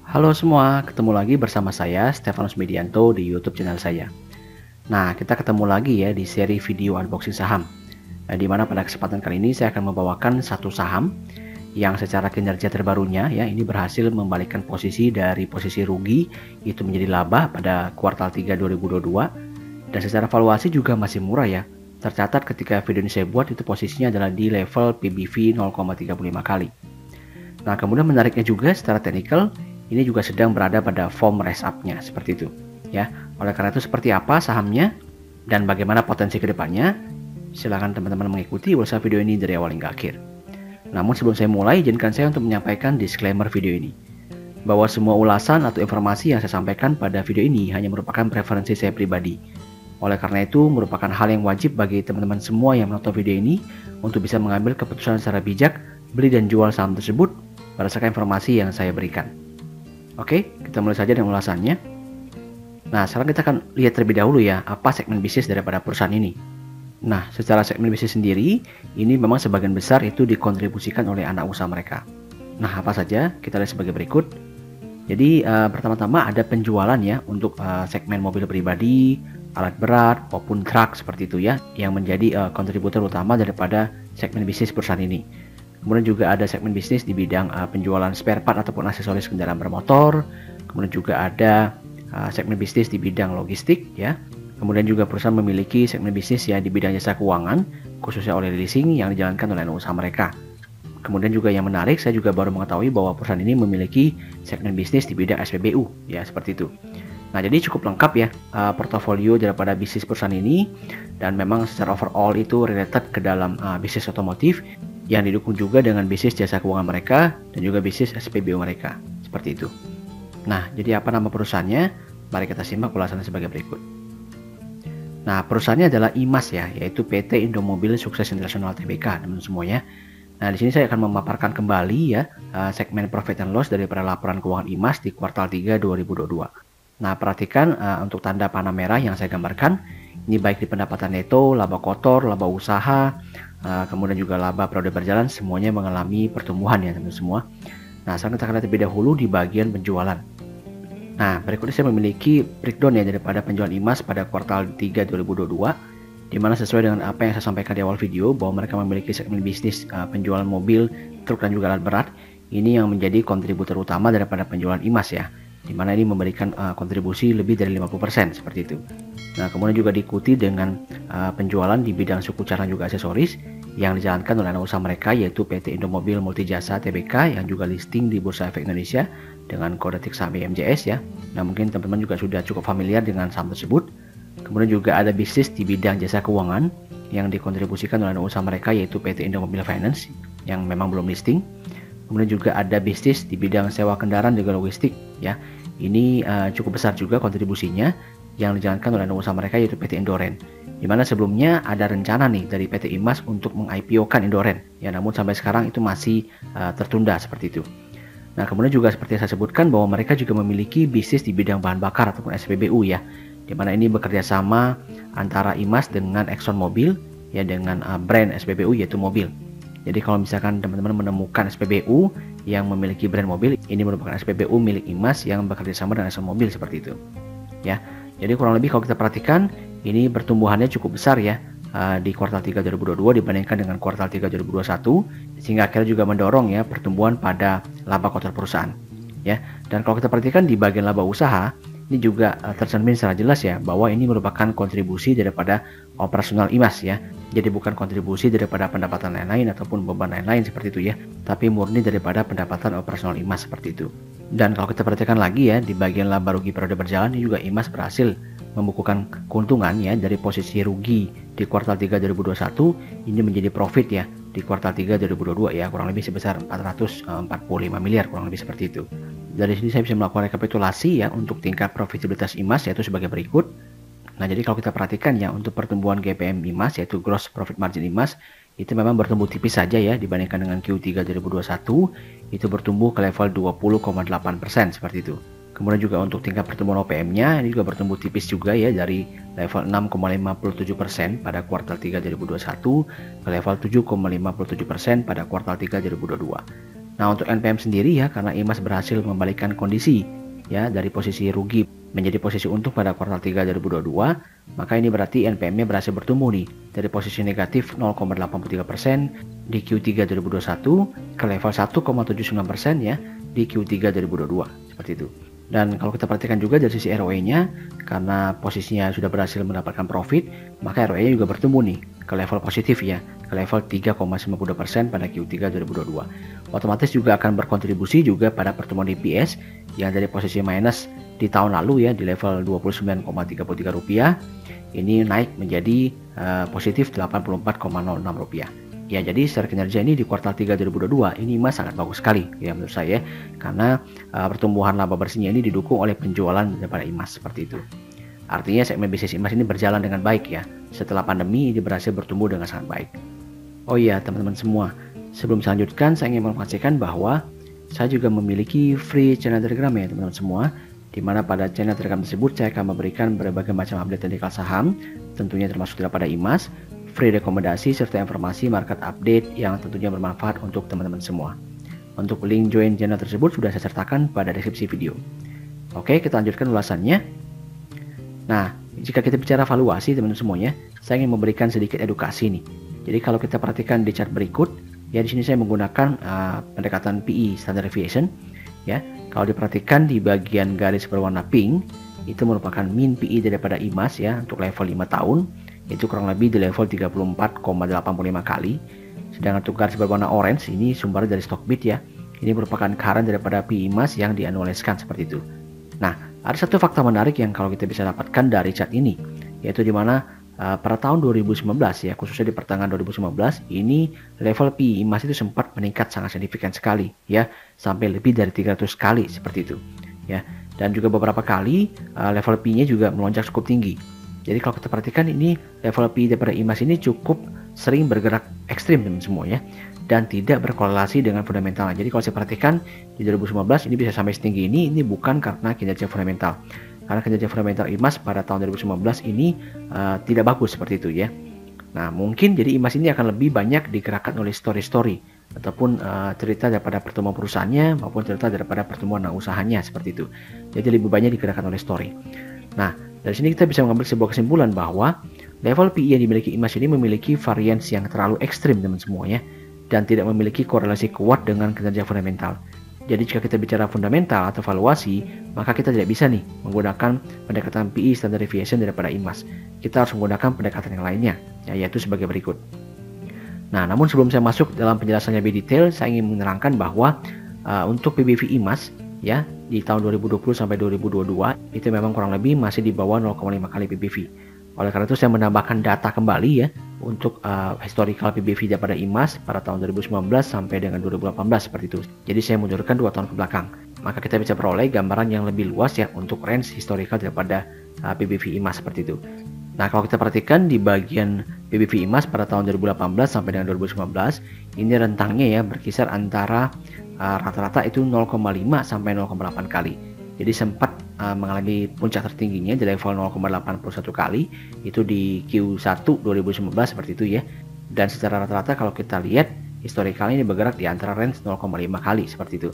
Halo semua, ketemu lagi bersama saya Stefanus Medianto di YouTube channel saya. Nah, kita ketemu lagi ya di seri video unboxing saham. Di mana pada kesempatan kali ini saya akan membawakan satu saham yang secara kinerja terbarunya ya ini berhasil membalikkan posisi dari posisi rugi itu menjadi laba pada kuartal 3 2022 dan secara valuasi juga masih murah ya. Tercatat ketika video ini saya buat itu posisinya adalah di level PBV 0,35 kali. Nah, kemudian menariknya juga secara teknikal ini juga sedang berada pada form rise up-nya seperti itu ya. Oleh karena itu seperti apa sahamnya dan bagaimana potensi kedepannya, silakan teman-teman mengikuti usaha video ini dari awal hingga akhir. Namun sebelum saya mulai, izinkan saya untuk menyampaikan disclaimer video ini bahwa semua ulasan atau informasi yang saya sampaikan pada video ini hanya merupakan preferensi saya pribadi. Oleh karena itu merupakan hal yang wajib bagi teman-teman semua yang menonton video ini untuk bisa mengambil keputusan secara bijak beli dan jual saham tersebut berdasarkan informasi yang saya berikan. Oke, kita mulai saja dengan ulasannya. Nah, sekarang kita akan lihat terlebih dahulu ya, apa segmen bisnis daripada perusahaan ini. Nah, secara segmen bisnis sendiri, ini memang sebagian besar itu dikontribusikan oleh anak usaha mereka. Nah, apa saja? Kita lihat sebagai berikut. Jadi, pertama-tama ada penjualan ya, untuk segmen mobil pribadi, alat berat, maupun truk seperti itu ya, yang menjadi kontributor utama daripada segmen bisnis perusahaan ini. Kemudian juga ada segmen bisnis di bidang penjualan spare part ataupun aksesoris kendaraan bermotor. Kemudian juga ada segmen bisnis di bidang logistik ya. Kemudian juga perusahaan memiliki segmen bisnis ya di bidang jasa keuangan, khususnya oleh leasing yang dijalankan oleh anak usaha mereka. Kemudian juga yang menarik, saya juga baru mengetahui bahwa perusahaan ini memiliki segmen bisnis di bidang SPBU ya, seperti itu. Nah, jadi cukup lengkap ya portofolio daripada bisnis perusahaan ini, dan memang secara overall itu related ke dalam bisnis otomotif yang didukung juga dengan bisnis jasa keuangan mereka dan juga bisnis SPBU mereka, seperti itu. Nah, jadi apa nama perusahaannya? Mari kita simak ulasannya sebagai berikut. Nah, perusahaannya adalah IMAS ya, yaitu PT Indomobil Sukses Internasional Tbk, teman-teman semuanya. Nah, di sini saya akan memaparkan kembali ya segmen profit and loss daripada laporan keuangan IMAS di kuartal 3 2022. Nah, perhatikan untuk tanda panah merah yang saya gambarkan. Ini baik di pendapatan neto, laba kotor, laba usaha, kemudian juga laba periode berjalan, semuanya mengalami pertumbuhan ya teman-teman semua. Nah, sekarang kita akan lihat terlebih dahulu di bagian penjualan. Nah, berikutnya saya memiliki breakdown ya daripada penjualan IMAS pada kuartal 3 2022, di mana sesuai dengan apa yang saya sampaikan di awal video bahwa mereka memiliki segmen bisnis penjualan mobil, truk dan juga alat berat. Ini yang menjadi kontributor utama daripada penjualan IMAS ya, di mana ini memberikan kontribusi lebih dari 50% seperti itu. Nah, kemudian juga diikuti dengan penjualan di bidang suku cadang juga aksesoris yang dijalankan oleh anak usaha mereka, yaitu PT Indomobil Multijasa Tbk yang juga listing di Bursa Efek Indonesia dengan kode tick saham IMJS ya. Nah, mungkin teman-teman juga sudah cukup familiar dengan saham tersebut. Kemudian juga ada bisnis di bidang jasa keuangan yang dikontribusikan oleh anak usaha mereka, yaitu PT Indomobil Finance yang memang belum listing. Kemudian juga ada bisnis di bidang sewa kendaraan dan juga logistik ya. Ini cukup besar juga kontribusinya yang dijalankan oleh anak usaha mereka, yaitu PT Indoren. Di mana sebelumnya ada rencana nih dari PT IMAS untuk meng-IPO-kan Indoren ya, namun sampai sekarang itu masih tertunda seperti itu. Nah, kemudian juga seperti saya sebutkan bahwa mereka juga memiliki bisnis di bidang bahan bakar ataupun SPBU ya, di mana ini bekerja sama antara IMAS dengan ExxonMobil ya, dengan brand SPBU yaitu mobil. Jadi kalau misalkan teman-teman menemukan SPBU yang memiliki brand mobil, ini merupakan SPBU milik IMAS yang bekerja sama dengan ExxonMobil seperti itu ya. Jadi kurang lebih kalau kita perhatikan ini pertumbuhannya cukup besar ya di kuartal 3 2022 dibandingkan dengan kuartal 3 2021, sehingga akhirnya juga mendorong ya pertumbuhan pada laba kotor perusahaan ya. Dan kalau kita perhatikan di bagian laba usaha ini juga tercermin secara jelas ya bahwa ini merupakan kontribusi daripada operasional IMAS ya. Jadi bukan kontribusi daripada pendapatan lain-lain ataupun beban lain-lain seperti itu ya, tapi murni daripada pendapatan operasional IMAS seperti itu. Dan kalau kita perhatikan lagi ya di bagian laba rugi periode berjalan, ini juga IMAS berhasil membukukan keuntungan ya dari posisi rugi di kuartal 3 2021 ini menjadi profit ya di kuartal 3 2022 ya, kurang lebih sebesar 445 miliar kurang lebih seperti itu. Dari sini saya bisa melakukan rekapitulasi ya untuk tingkat profitabilitas IMAS, yaitu sebagai berikut. Nah, jadi kalau kita perhatikan ya untuk pertumbuhan GPM IMAS, yaitu gross profit margin IMAS, itu memang bertumbuh tipis saja ya dibandingkan dengan Q3 2021, itu bertumbuh ke level 20,8% seperti itu. Kemudian juga untuk tingkat pertumbuhan OPM-nya ini juga bertumbuh tipis juga ya dari level 6,57% pada kuartal 3 2021 ke level 7,57% pada kuartal 3 2022. Nah, untuk NPM sendiri ya, karena IMAS berhasil membalikkan kondisi ya dari posisi rugi menjadi posisi untung pada kuartal 3 2022, maka ini berarti NPM-nya berhasil bertumbuh nih dari posisi negatif 0,83% di Q3 2021 ke level 1,79% ya di Q3 2022 seperti itu. Dan kalau kita perhatikan juga dari sisi ROE-nya, karena posisinya sudah berhasil mendapatkan profit, maka ROE-nya juga bertumbuh nih ke level positif ya, ke level 3,92% pada Q3 2022. Otomatis juga akan berkontribusi juga pada pertumbuhan EPS yang dari posisi minus di tahun lalu ya di level Rp29,33, ini naik menjadi positif Rp84,06. Ya, jadi secara kinerja ini di kuartal 3 2022 ini IMAS sangat bagus sekali ya menurut saya, karena pertumbuhan laba bersihnya ini didukung oleh penjualan daripada IMAS seperti itu. Artinya segmen bisnis IMAS ini berjalan dengan baik ya. Setelah pandemi ini berhasil bertumbuh dengan sangat baik. Oh iya teman-teman semua, sebelum saya lanjutkan saya ingin menginformasikan bahwa saya juga memiliki free channel Telegram ya teman-teman semua, di mana pada channel Telegram tersebut saya akan memberikan berbagai macam update teknikal saham, tentunya termasuk daripada IMAS, free rekomendasi serta informasi market update yang tentunya bermanfaat untuk teman-teman semua. Untuk link join channel tersebut sudah saya sertakan pada deskripsi video. Oke, kita lanjutkan ulasannya. Nah, jika kita bicara valuasi teman-teman semuanya, saya ingin memberikan sedikit edukasi nih. Jadi kalau kita perhatikan di chart berikut, ya di sini saya menggunakan pendekatan PE standard deviation. Ya, kalau diperhatikan di bagian garis berwarna pink, itu merupakan mean PE daripada IMAS ya untuk level 5 tahun. Itu kurang lebih di level 34,85 kali. Sedangkan untuk garis berwarna orange ini sumber dari Stockbit ya. Ini merupakan current daripada PE IMAS yang dianualiskan seperti itu. Nah, ada satu fakta menarik yang kalau kita bisa dapatkan dari chart ini, yaitu di mana pada tahun 2019 ya, khususnya di pertengahan 2019 ini level PE IMAS itu sempat meningkat sangat signifikan sekali ya, sampai lebih dari 300 kali seperti itu ya. Dan juga beberapa kali level PE-nya juga melonjak cukup tinggi. Jadi kalau kita perhatikan ini level PE daripada IMAS ini cukup sering bergerak ekstrim teman semua ya, dan tidak berkorelasi dengan fundamentalnya. Jadi kalau saya perhatikan di 2019 ini bisa sampai setinggi ini bukan karena kinerja fundamental. Karena kinerja fundamental IMAS pada tahun 2019 ini tidak bagus seperti itu ya. Nah, mungkin jadi IMAS ini akan lebih banyak digerakkan oleh story-story ataupun cerita daripada pertemuan perusahaannya maupun cerita daripada pertemuan usahanya seperti itu. Jadi lebih banyak digerakkan oleh story. Nah, dari sini kita bisa mengambil sebuah kesimpulan bahwa level PE yang dimiliki IMAS ini memiliki varians yang terlalu ekstrim teman semuanya dan tidak memiliki korelasi kuat dengan kinerja fundamental. Jadi jika kita bicara fundamental atau valuasi, maka kita tidak bisa nih menggunakan pendekatan PE standard deviation daripada IMAS. Kita harus menggunakan pendekatan yang lainnya, yaitu sebagai berikut. Nah, namun sebelum saya masuk dalam penjelasannya lebih detail, saya ingin menerangkan bahwa untuk PBV IMAS ya di tahun 2020 sampai 2022 itu memang kurang lebih masih di bawah 0,5 kali PBV. Oleh karena itu saya menambahkan data kembali ya untuk historical PBV daripada IMAS pada tahun 2019 sampai dengan 2018 seperti itu. Jadi saya mundurkan 2 tahun ke belakang. Maka kita bisa peroleh gambaran yang lebih luas ya untuk range historical daripada PBV IMAS seperti itu. Nah, kalau kita perhatikan di bagian PBV IMAS pada tahun 2018 sampai dengan 2019, ini rentangnya ya berkisar antara rata-rata itu 0,5 sampai 0,8 kali. Jadi sempat mengalami puncak tertingginya di level 0,81 kali itu di Q1 2019 seperti itu ya. Dan secara rata-rata kalau kita lihat historicalnya ini bergerak di antara range 0,5 kali seperti itu.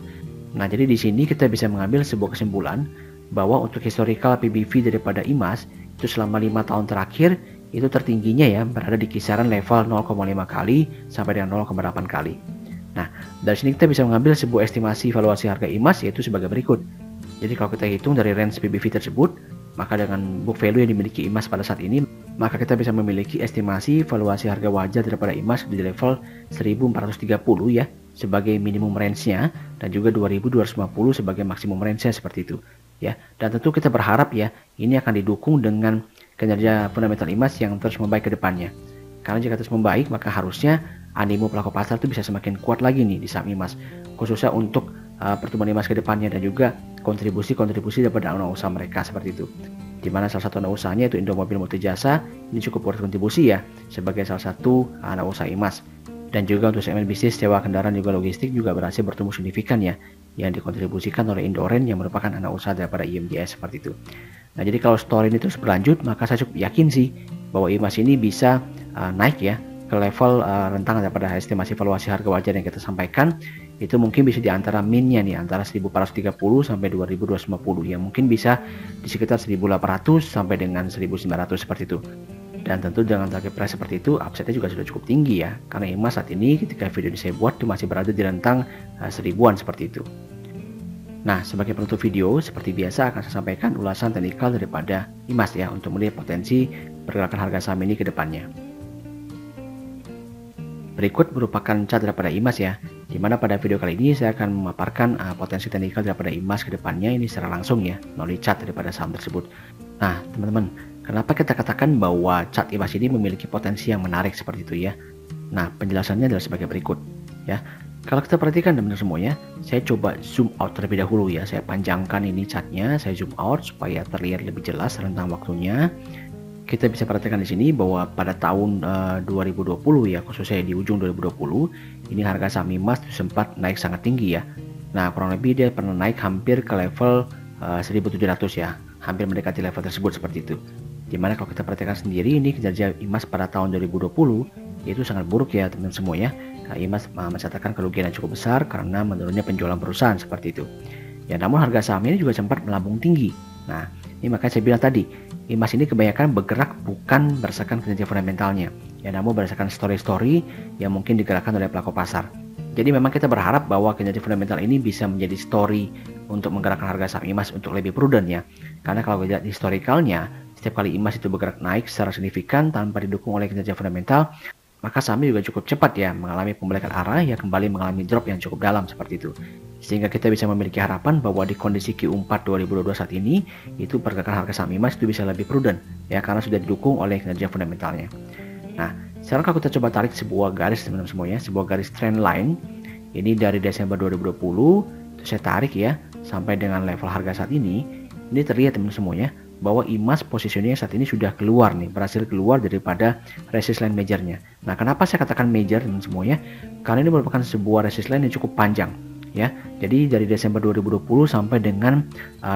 Nah, jadi di sini kita bisa mengambil sebuah kesimpulan bahwa untuk historical PBV daripada IMAS itu selama 5 tahun terakhir itu tertingginya ya berada di kisaran level 0,5 kali sampai dengan 0,8 kali. Nah, dari sini kita bisa mengambil sebuah estimasi valuasi harga IMAS yaitu sebagai berikut. Jadi kalau kita hitung dari range PBV tersebut, maka dengan book value yang dimiliki IMAS pada saat ini, maka kita bisa memiliki estimasi valuasi harga wajar daripada IMAS di level 1430 ya sebagai minimum range-nya dan juga 2250 sebagai maksimum range-nya seperti itu ya. Dan tentu kita berharap ya ini akan didukung dengan kinerja fundamental IMAS yang terus membaik ke depannya. Karena jika terus membaik, maka harusnya animo pelaku pasar itu bisa semakin kuat lagi nih di saham IMAS, khususnya untuk pertumbuhan IMAS ke depannya dan juga kontribusi daripada anak usaha mereka seperti itu. Di mana salah satu anak usahanya itu Indomobil Multijasa ini cukup berkontribusi ya sebagai salah satu anak usaha IMAS. Dan juga untuk segmen bisnis sewa kendaraan juga logistik juga berhasil bertumbuh signifikan ya yang dikontribusikan oleh Indoren yang merupakan anak usaha daripada IMJS seperti itu. Nah, jadi kalau story ini terus berlanjut, maka saya cukup yakin sih bahwa IMAS ini bisa naik ya ke level rentang daripada estimasi valuasi harga wajar yang kita sampaikan itu mungkin bisa di antara minnya nih, antara 1430 sampai 2250 ya, mungkin bisa di sekitar 1800 sampai dengan 1900 seperti itu. Dan tentu dengan target price seperti itu, upside-nya juga sudah cukup tinggi ya, karena emas saat ini ketika video ini saya buat itu masih berada di rentang seribuan seperti itu. Nah, sebagai penutup video, seperti biasa akan saya sampaikan ulasan teknikal daripada emas ya, untuk melihat potensi pergerakan harga saham ini ke depannya. Berikut merupakan chart daripada emas ya, dimana pada video kali ini saya akan memaparkan potensi teknikal daripada emas ke depannya ini secara langsung ya, melalui chart daripada saham tersebut. Nah, teman-teman, kenapa kita katakan bahwa chart emas ini memiliki potensi yang menarik seperti itu ya? Nah, penjelasannya adalah sebagai berikut ya. Kalau kita perhatikan teman-teman semuanya, saya coba zoom out terlebih dahulu ya. Saya panjangkan ini chartnya, saya zoom out supaya terlihat lebih jelas rentang waktunya. Kita bisa perhatikan di sini bahwa pada tahun 2020 ya, khususnya di ujung 2020, ini harga saham emas sempat naik sangat tinggi ya. Nah, kurang lebih dia pernah naik hampir ke level 1700 ya, hampir mendekati level tersebut seperti itu. Dimana kalau kita perhatikan sendiri ini kinerja emas pada tahun 2020 itu sangat buruk ya teman-teman semua ya. emas mencatatkan kerugian yang cukup besar karena menurunnya penjualan perusahaan seperti itu. Ya, namun harga saham ini juga sempat melambung tinggi. Nah, ini makanya saya bilang tadi, emas ini kebanyakan bergerak bukan berdasarkan kinerja fundamentalnya, ya, namun berdasarkan story-story yang mungkin digerakkan oleh pelaku pasar. Jadi memang kita berharap bahwa kinerja fundamental ini bisa menjadi story untuk menggerakkan harga saham emas untuk lebih prudent ya. Karena kalau kita lihat historicalnya, setiap kali emas itu bergerak naik secara signifikan tanpa didukung oleh kinerja fundamental, maka sahamnya juga cukup cepat ya mengalami pembalikan arah ya, kembali mengalami drop yang cukup dalam seperti itu. Sehingga kita bisa memiliki harapan bahwa di kondisi Q4 2022 saat ini itu pergerakan harga saham emas itu bisa lebih prudent ya, karena sudah didukung oleh kinerja fundamentalnya. Nah, sekarang kalau kita coba tarik sebuah garis teman-teman semuanya, sebuah garis trend line ini dari Desember 2020 itu saya tarik ya sampai dengan level harga saat ini terlihat teman-teman semuanya bahwa emas posisinya saat ini sudah keluar nih, berhasil keluar daripada resistance line majornya. Nah, kenapa saya katakan major teman semuanya? Karena ini merupakan sebuah resistance line yang cukup panjang ya. Jadi dari Desember 2020 sampai dengan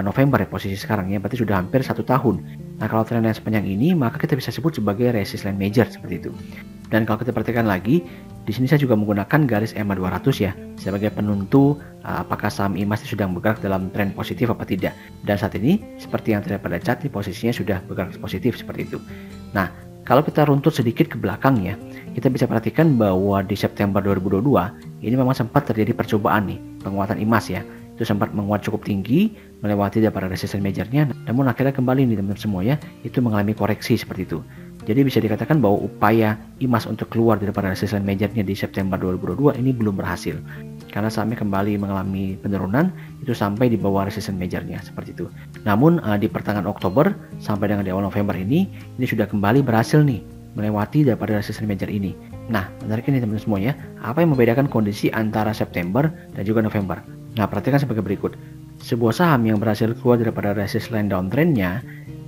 November ya posisi sekarang ya, berarti sudah hampir 1 tahun. Nah, kalau trend line sepanjang ini maka kita bisa sebut sebagai resistance line major seperti itu. Dan kalau kita perhatikan lagi, di sini saya juga menggunakan garis EMA 200 ya sebagai penentu apakah saham emas sedang bergerak dalam tren positif apa tidak. Dan saat ini seperti yang terlihat pada chart, posisinya sudah bergerak positif seperti itu. Nah, kalau kita runtut sedikit ke belakang ya, kita bisa perhatikan bahwa di September 2022 ini memang sempat terjadi percobaan nih penguatan emas ya. Itu sempat menguat cukup tinggi, melewati daripada resistance majornya, namun akhirnya kembali nih teman-teman semua ya, itu mengalami koreksi seperti itu. Jadi bisa dikatakan bahwa upaya emas untuk keluar daripada resistance majornya di September 2022 ini belum berhasil. Karena sahamnya kembali mengalami penurunan itu sampai di bawah resistance majornya seperti itu. Namun di pertengahan Oktober sampai dengan di awal November ini sudah kembali berhasil nih melewati daripada resistance major ini. Nah, menarik ini teman-teman semuanya, apa yang membedakan kondisi antara September dan juga November? Nah, perhatikan sebagai berikut. Sebuah saham yang berhasil keluar daripada resistance line downtrendnya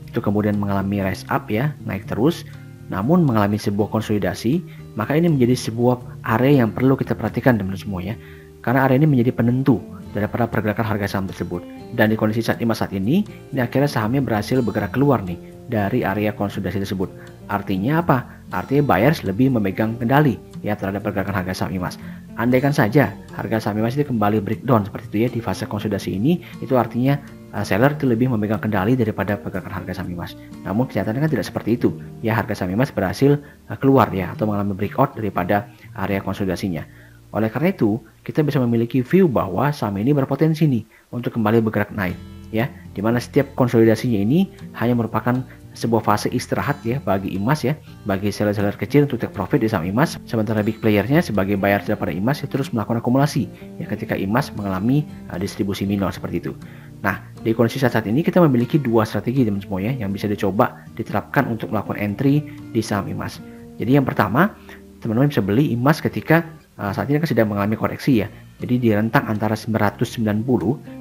itu kemudian mengalami rise up ya, naik terus, namun mengalami sebuah konsolidasi, maka ini menjadi sebuah area yang perlu kita perhatikan teman-teman semua ya. Karena area ini menjadi penentu daripada pergerakan harga saham tersebut. Dan di kondisi saat ini akhirnya sahamnya berhasil bergerak keluar nih dari area konsolidasi tersebut. Artinya apa? Artinya buyers lebih memegang kendali ya terhadap pergerakan harga saham emas. Andaikan saja harga saham emas itu kembali breakdown seperti itu ya di fase konsolidasi ini, itu artinya seller itu lebih memegang kendali daripada pergerakan harga saham emas. Namun kenyataannya kan tidak seperti itu. Ya, harga saham emas berhasil keluar ya atau mengalami breakout daripada area konsolidasinya. Oleh karena itu, kita bisa memiliki view bahwa saham ini berpotensi nih untuk kembali bergerak naik ya, dimana setiap konsolidasinya ini hanya merupakan sebuah fase istirahat ya bagi emas ya, bagi seller-seller kecil untuk take profit di saham emas, sementara big playernya sebagai buyer daripada emas ya terus melakukan akumulasi ya ketika emas mengalami distribusi minor seperti itu. Nah, di kondisi saat ini kita memiliki dua strategi teman-teman semuanya yang bisa dicoba diterapkan untuk melakukan entry di saham emas. Jadi yang pertama, teman-teman bisa beli emas ketika saat ini kan sedang mengalami koreksi ya. Jadi di rentang antara 990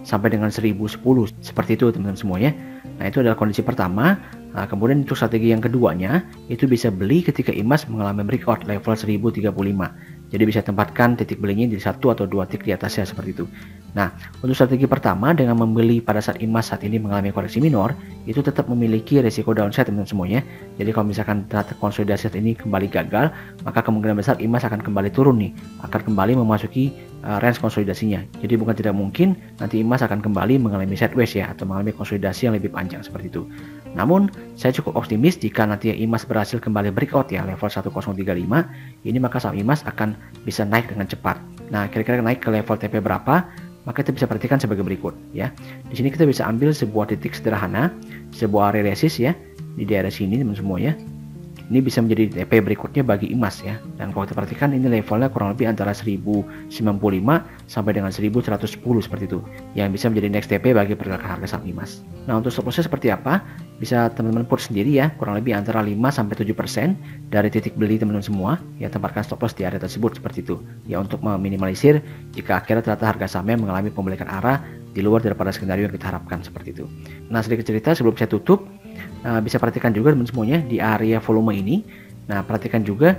sampai dengan 1010 seperti itu teman-teman semuanya. Nah, itu adalah kondisi pertama. Kemudian untuk strategi yang keduanya itu bisa beli ketika emas mengalami breakout level 1035. Jadi bisa tempatkan titik belinya di 1 atau 2 titik di atasnya seperti itu. Nah, untuk strategi pertama dengan membeli pada saat emas saat ini mengalami koreksi minor, itu tetap memiliki resiko downside teman-teman semuanya. Jadi kalau misalkan ternyata konsolidasi saat ini kembali gagal, maka kemungkinan besar emas akan kembali turun nih, akan kembali memasuki range konsolidasinya. Jadi bukan tidak mungkin nanti emas akan kembali mengalami sideways ya, atau mengalami konsolidasi yang lebih panjang seperti itu. Namun saya cukup optimis jika nanti emas berhasil kembali breakout ya level 1035, ini maka saham emas akan bisa naik dengan cepat. Nah, kira-kira naik ke level TP berapa? Maka kita bisa perhatikan sebagai berikut ya. Di sini kita bisa ambil sebuah titik sederhana, sebuah area resist ya di daerah sini teman semua ya. Ini bisa menjadi TP berikutnya bagi emas ya. Dan kalau kita perhatikan ini levelnya kurang lebih antara 1095 sampai dengan 1110 seperti itu. Yang bisa menjadi next TP bagi pergerakan harga saham emas. Nah, untuk stop lossnya seperti apa? Bisa teman-teman put sendiri ya, kurang lebih antara 5 sampai 7% dari titik beli teman-teman semua. Ya, tempatkan stop loss di area tersebut seperti itu. Ya, untuk meminimalisir jika akhirnya ternyata harga sahamnya mengalami pembalikan arah di luar daripada skenario yang kita harapkan seperti itu. Nah, sedikit cerita sebelum saya tutup. Bisa perhatikan juga teman semuanya di area volume ini. Nah, perhatikan juga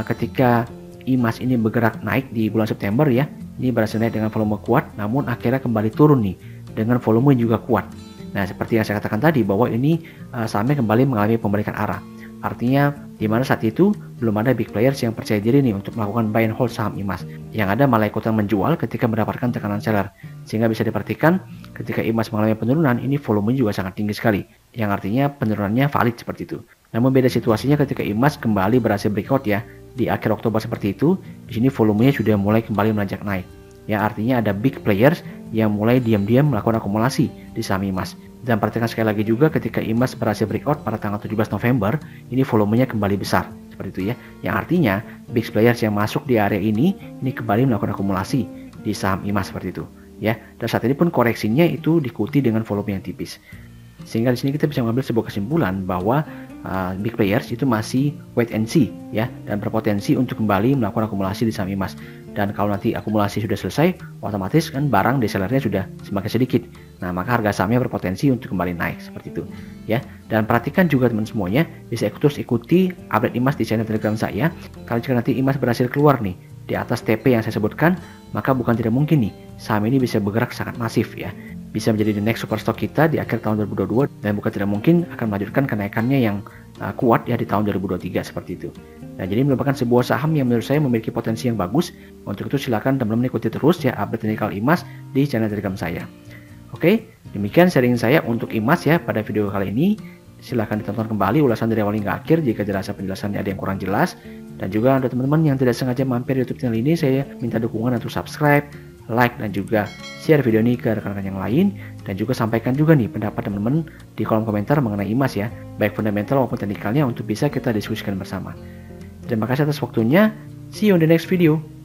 ketika emas ini bergerak naik di bulan September ya, ini berhasil naik dengan volume kuat, namun akhirnya kembali turun nih dengan volume juga kuat. Nah, seperti yang saya katakan tadi bahwa ini sahamnya kembali mengalami pembalikan arah. Artinya di mana saat itu belum ada big players yang percaya diri nih untuk melakukan buy and hold saham emas. Yang ada malah ikutan menjual ketika mendapatkan tekanan seller. Sehingga bisa diperhatikan ketika emas mengalami penurunan, ini volumenya juga sangat tinggi sekali. Yang artinya penurunannya valid seperti itu. Namun beda situasinya ketika emas kembali berhasil breakout ya di akhir Oktober seperti itu. Di sini volumenya sudah mulai kembali melonjak naik. Ya, artinya ada big players yang mulai diam-diam melakukan akumulasi di saham emas. Dan perhatikan sekali lagi juga ketika emas berhasil breakout pada tanggal 17 November, ini volumenya kembali besar seperti itu ya. Yang artinya big players yang masuk di area ini kembali melakukan akumulasi di saham emas seperti itu ya. Dan saat ini pun koreksinya itu diikuti dengan volume yang tipis. Sehingga di sini kita bisa mengambil sebuah kesimpulan bahwa big players itu masih wait and see ya, dan berpotensi untuk kembali melakukan akumulasi di saham emas. Dan kalau nanti akumulasi sudah selesai, otomatis kan barang di sellernya sudah semakin sedikit. Nah, maka harga sahamnya berpotensi untuk kembali naik seperti itu ya. Dan perhatikan juga teman semuanya, bisa terus ikuti update emas di channel Telegram saya. Kalau jika nanti emas berhasil keluar nih di atas TP yang saya sebutkan, maka bukan tidak mungkin nih saham ini bisa bergerak sangat masif ya. Bisa menjadi the next superstock kita di akhir tahun 2022, dan bukan tidak mungkin akan melanjutkan kenaikannya yang kuat ya di tahun 2023 seperti itu. Nah, jadi merupakan sebuah saham yang menurut saya memiliki potensi yang bagus. Untuk itu silakan teman-teman ikuti terus ya update teknikal emas di channel Telegram saya. Oke, demikian sharing saya untuk emas ya pada video kali ini. Silahkan ditonton kembali ulasan dari awal hingga akhir jika dirasa penjelasannya ada yang kurang jelas. Dan juga ada teman-teman yang tidak sengaja mampir di YouTube channel ini, saya minta dukungan untuk subscribe, like, dan juga share video ini ke rekan-rekan yang lain. Dan juga sampaikan juga nih pendapat teman-teman di kolom komentar mengenai emas ya, baik fundamental maupun teknikalnya, untuk bisa kita diskusikan bersama. Terima kasih atas waktunya. See you on the next video.